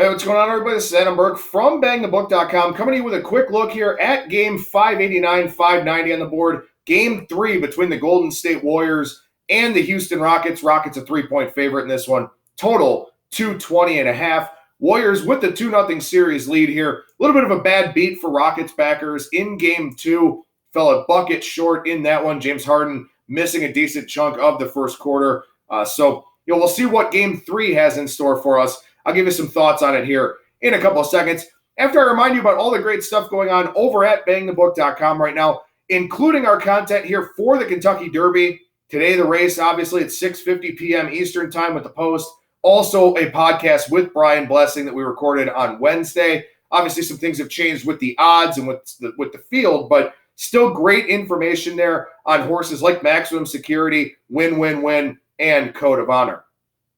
Hey, what's going on, everybody? This is Adam Burke from BangTheBook.com, coming to you with a quick look here at game 589, 590 on the board. Game 3 between the Golden State Warriors and the Houston Rockets. Rockets a 3-point favorite in this one. Total 220.5. Warriors with the 2-0 series lead here. A little bit of a bad beat for Rockets backers in game 2. Fell a bucket short in that one. James Harden missing a decent chunk of the first quarter. So we'll see what game 3 has in store for us. I'll give you some thoughts on it here in a couple of seconds. After I remind you about all the great stuff going on over at BangTheBook.com right now, including our content here for the Kentucky Derby. Today, the race, obviously, at 6:50 p.m. Eastern time with the Post. Also, a podcast with Brian Blessing that we recorded on Wednesday. Obviously, some things have changed with the odds and with the field, but still great information there on horses like Maximum Security, Win, Win, Win, and Code of Honor.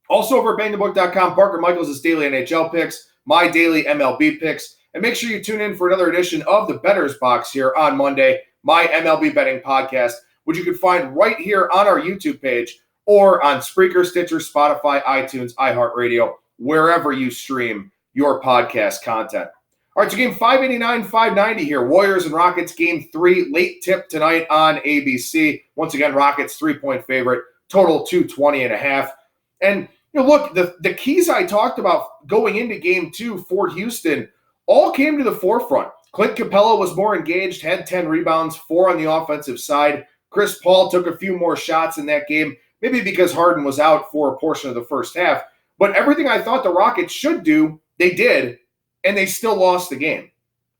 Also over at BangTheBook.com, Parker Michaels' daily NHL picks, my daily MLB picks, and make sure you tune in for another edition of the Bettors Box here on Monday, my MLB betting podcast, which you can find right here on our YouTube page or on Spreaker, Stitcher, Spotify, iTunes, iHeartRadio, wherever you stream your podcast content. All right, so game 589, 590 here. Warriors and Rockets, game 3, late tip tonight on ABC. Once again, Rockets 3-point favorite, total 220.5. And look, the keys I talked about going into game 2 for Houston all came to the forefront. Clint Capella was more engaged, had 10 rebounds, 4 on the offensive side. Chris Paul took a few more shots in that game, maybe because Harden was out for a portion of the first half. But everything I thought the Rockets should do, they did, and they still lost the game.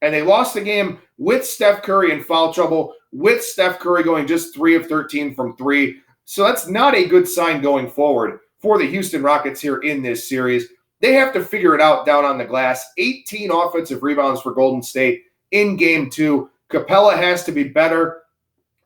And they lost the game with Steph Curry in foul trouble, with Steph Curry going just 3 of 13 from 3. So that's not a good sign going forward for the Houston Rockets here in this series. They have to figure it out down on the glass. 18 offensive rebounds for Golden State in game 2. Capella has to be better.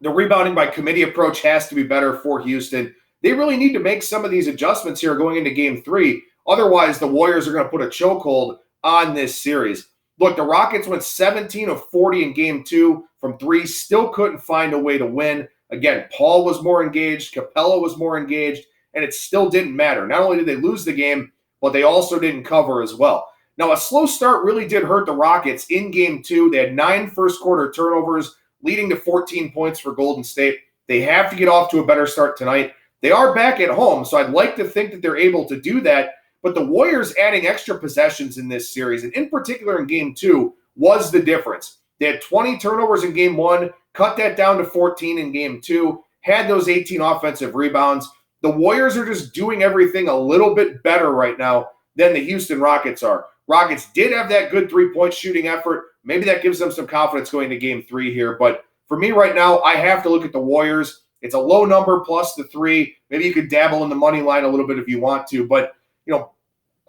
The rebounding by committee approach has to be better for Houston. They really need to make some of these adjustments here going into game 3. Otherwise, the Warriors are going to put a chokehold on this series. Look, the Rockets went 17 of 40 in game 2 from 3, still couldn't find a way to win. Again, Paul was more engaged, Capella was more engaged, and it still didn't matter. Not only did they lose the game, but they also didn't cover as well. Now, a slow start really did hurt the Rockets in game 2. They had 9 first-quarter turnovers, leading to 14 points for Golden State. They have to get off to a better start tonight. They are back at home, so I'd like to think that they're able to do that. But the Warriors adding extra possessions in this series, and in particular in game 2, was the difference. They had 20 turnovers in game 1, cut that down to 14 in game 2, had those 18 offensive rebounds. The Warriors are just doing everything a little bit better right now than the Houston Rockets are. Rockets did have that good 3-point shooting effort. Maybe that gives them some confidence going to game 3 here. But for me right now, I have to look at the Warriors. It's a low number plus the 3. Maybe you could dabble in the money line a little bit if you want to. But,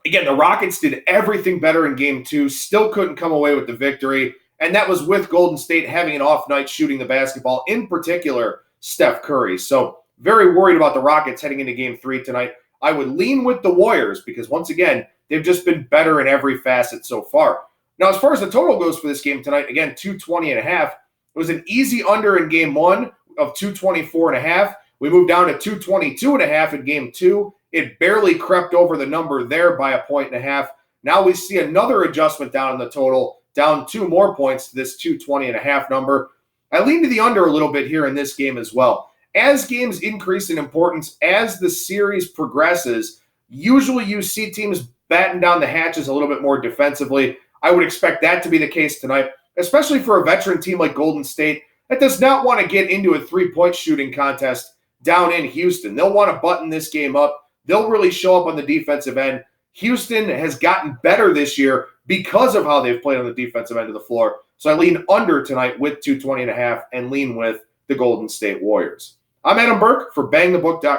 again, the Rockets did everything better in game 2, still couldn't come away with the victory. And that was with Golden State having an off night shooting the basketball, in particular, Steph Curry. So very worried about the Rockets heading into game 3 tonight. I would lean with the Warriors because, once again, they've just been better in every facet so far. Now, as far as the total goes for this game tonight, again, 220.5. It was an easy under in game 1 of 224.5. We moved down to 222.5 in game 2. It barely crept over the number there by 1.5. Now we see another adjustment down in the total, down 2 more points to this 220.5 number. I lean to the under a little bit here in this game as well. As games increase in importance, as the series progresses, usually you see teams batten down the hatches a little bit more defensively. I would expect that to be the case tonight, especially for a veteran team like Golden State that does not want to get into a 3-point shooting contest down in Houston. They'll want to button this game up. They'll really show up on the defensive end. Houston has gotten better this year because of how they've played on the defensive end of the floor. So I lean under tonight with 220.5 and lean with the Golden State Warriors. I'm Adam Burke for BangTheBook.com.